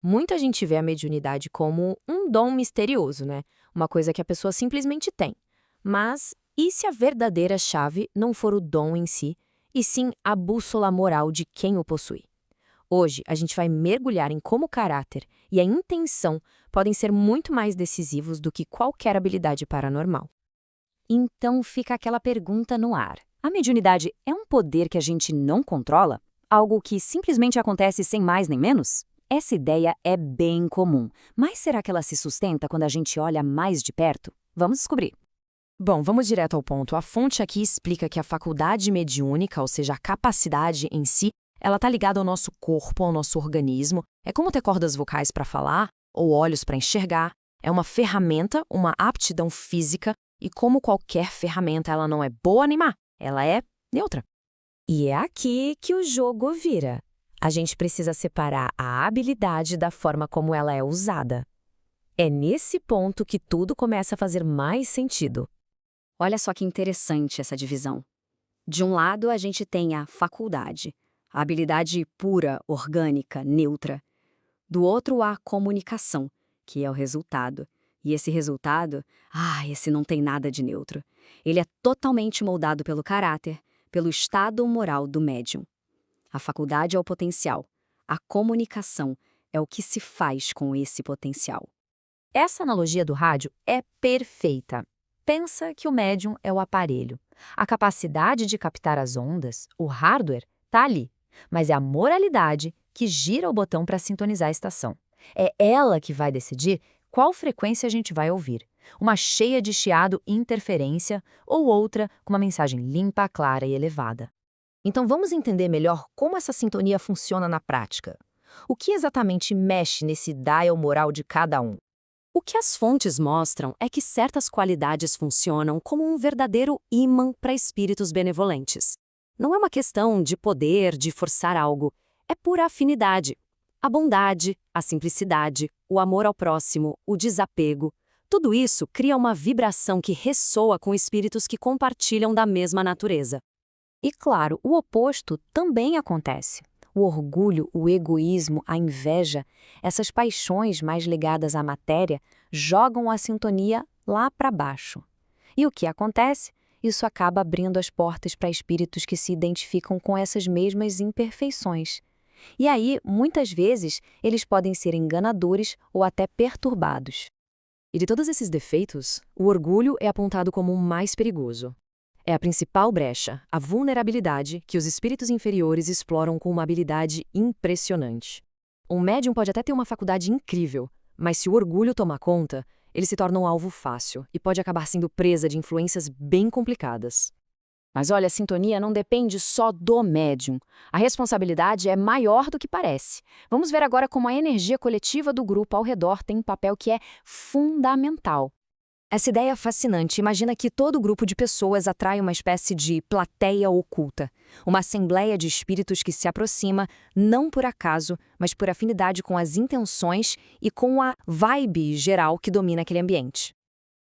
Muita gente vê a mediunidade como um dom misterioso, né? Uma coisa que a pessoa simplesmente tem. Mas e se a verdadeira chave não for o dom em si, e sim a bússola moral de quem o possui? Hoje, a gente vai mergulhar em como o caráter e a intenção podem ser muito mais decisivos do que qualquer habilidade paranormal. Então fica aquela pergunta no ar. A mediunidade é um poder que a gente não controla? Algo que simplesmente acontece sem mais nem menos? Essa ideia é bem comum, mas será que ela se sustenta quando a gente olha mais de perto? Vamos descobrir. Bom, vamos direto ao ponto. A fonte aqui explica que a faculdade mediúnica, ou seja, a capacidade em si, ela está ligada ao nosso corpo, ao nosso organismo. É como ter cordas vocais para falar ou olhos para enxergar. É uma ferramenta, uma aptidão física, e como qualquer ferramenta, ela não é boa nem má, ela é neutra. E é aqui que o jogo vira. A gente precisa separar a habilidade da forma como ela é usada. É nesse ponto que tudo começa a fazer mais sentido. Olha só que interessante essa divisão. De um lado, a gente tem a faculdade, a habilidade pura, orgânica, neutra. Do outro, a comunicação, que é o resultado. E esse resultado, esse não tem nada de neutro. Ele é totalmente moldado pelo caráter, pelo estado moral do médium. A faculdade é o potencial. A comunicação é o que se faz com esse potencial. Essa analogia do rádio é perfeita. Pensa que o médium é o aparelho. A capacidade de captar as ondas, o hardware, está ali. Mas é a moralidade que gira o botão para sintonizar a estação. É ela que vai decidir qual frequência a gente vai ouvir. Uma cheia de chiado e interferência ou outra com uma mensagem limpa, clara e elevada. Então vamos entender melhor como essa sintonia funciona na prática. O que exatamente mexe nesse dial moral de cada um? O que as fontes mostram é que certas qualidades funcionam como um verdadeiro ímã para espíritos benevolentes. Não é uma questão de poder, de forçar algo, é pura afinidade. A bondade, a simplicidade, o amor ao próximo, o desapego, tudo isso cria uma vibração que ressoa com espíritos que compartilham da mesma natureza. E claro, o oposto também acontece. O orgulho, o egoísmo, a inveja, essas paixões mais ligadas à matéria, jogam a sintonia lá para baixo. E o que acontece? Isso acaba abrindo as portas para espíritos que se identificam com essas mesmas imperfeições. E aí, muitas vezes, eles podem ser enganadores ou até perturbados. E de todos esses defeitos, o orgulho é apontado como o mais perigoso. É a principal brecha, a vulnerabilidade que os espíritos inferiores exploram com uma habilidade impressionante. Um médium pode até ter uma faculdade incrível, mas se o orgulho tomar conta, ele se torna um alvo fácil e pode acabar sendo presa de influências bem complicadas. Mas olha, a sintonia não depende só do médium. A responsabilidade é maior do que parece. Vamos ver agora como a energia coletiva do grupo ao redor tem um papel que é fundamental. Essa ideia é fascinante. Imagina que todo grupo de pessoas atrai uma espécie de plateia oculta, uma assembleia de espíritos que se aproxima, não por acaso, mas por afinidade com as intenções e com a vibe geral que domina aquele ambiente.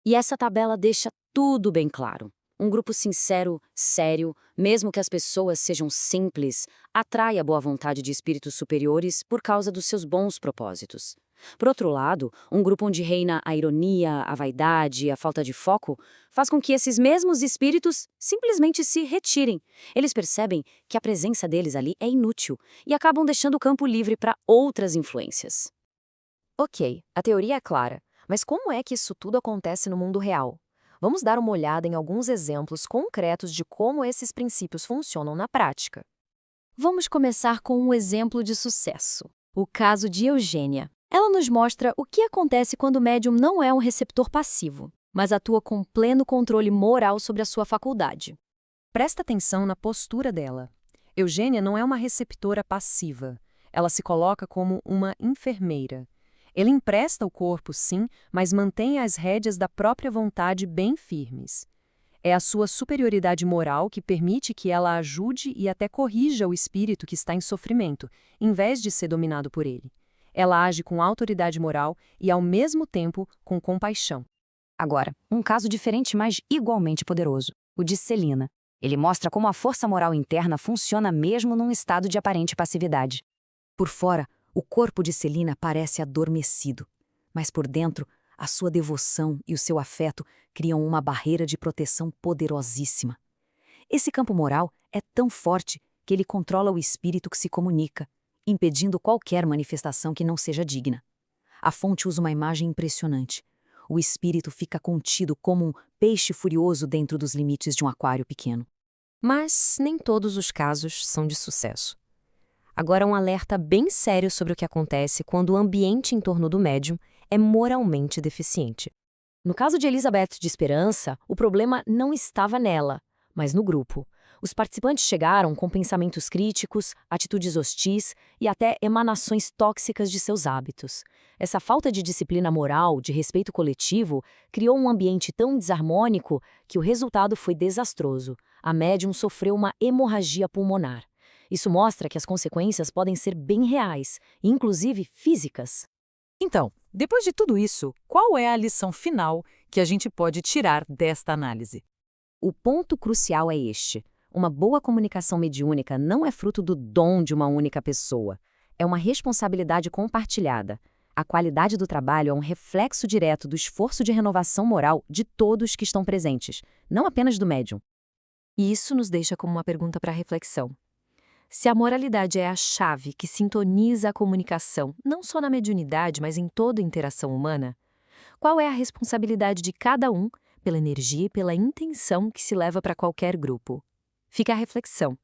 E essa tabela deixa tudo bem claro. Um grupo sincero, sério, mesmo que as pessoas sejam simples, atrai a boa vontade de espíritos superiores por causa dos seus bons propósitos. Por outro lado, um grupo onde reina a ironia, a vaidade e a falta de foco faz com que esses mesmos espíritos simplesmente se retirem. Eles percebem que a presença deles ali é inútil e acabam deixando o campo livre para outras influências. Ok, a teoria é clara, mas como é que isso tudo acontece no mundo real? Vamos dar uma olhada em alguns exemplos concretos de como esses princípios funcionam na prática. Vamos começar com um exemplo de sucesso, o caso de Eugênia. Ela nos mostra o que acontece quando o médium não é um receptor passivo, mas atua com pleno controle moral sobre a sua faculdade. Presta atenção na postura dela. Eugênia não é uma receptora passiva. Ela se coloca como uma enfermeira. Ele empresta o corpo, sim, mas mantém as rédeas da própria vontade bem firmes. É a sua superioridade moral que permite que ela ajude e até corrija o espírito que está em sofrimento, em vez de ser dominado por ele. Ela age com autoridade moral e, ao mesmo tempo, com compaixão. Agora, um caso diferente, mas igualmente poderoso, o de Celina. Ele mostra como a força moral interna funciona mesmo num estado de aparente passividade. Por fora, O corpo de Celina parece adormecido, mas por dentro, a sua devoção e o seu afeto criam uma barreira de proteção poderosíssima. Esse campo moral é tão forte que ele controla o espírito que se comunica, impedindo qualquer manifestação que não seja digna. A fonte usa uma imagem impressionante. O espírito fica contido como um peixe furioso dentro dos limites de um aquário pequeno. Mas nem todos os casos são de sucesso. Agora, um alerta bem sério sobre o que acontece quando o ambiente em torno do médium é moralmente deficiente. No caso de Elizabeth de Esperança, o problema não estava nela, mas no grupo. Os participantes chegaram com pensamentos críticos, atitudes hostis e até emanações tóxicas de seus hábitos. Essa falta de disciplina moral, de respeito coletivo, criou um ambiente tão desarmônico que o resultado foi desastroso. A médium sofreu uma hemorragia pulmonar. Isso mostra que as consequências podem ser bem reais, inclusive físicas. Então, depois de tudo isso, qual é a lição final que a gente pode tirar desta análise? O ponto crucial é este. Uma boa comunicação mediúnica não é fruto do dom de uma única pessoa. É uma responsabilidade compartilhada. A qualidade do trabalho é um reflexo direto do esforço de renovação moral de todos que estão presentes, não apenas do médium. E isso nos deixa como uma pergunta para reflexão. Se a moralidade é a chave que sintoniza a comunicação, não só na mediunidade, mas em toda a interação humana, qual é a responsabilidade de cada um pela energia e pela intenção que se leva para qualquer grupo? Fica a reflexão.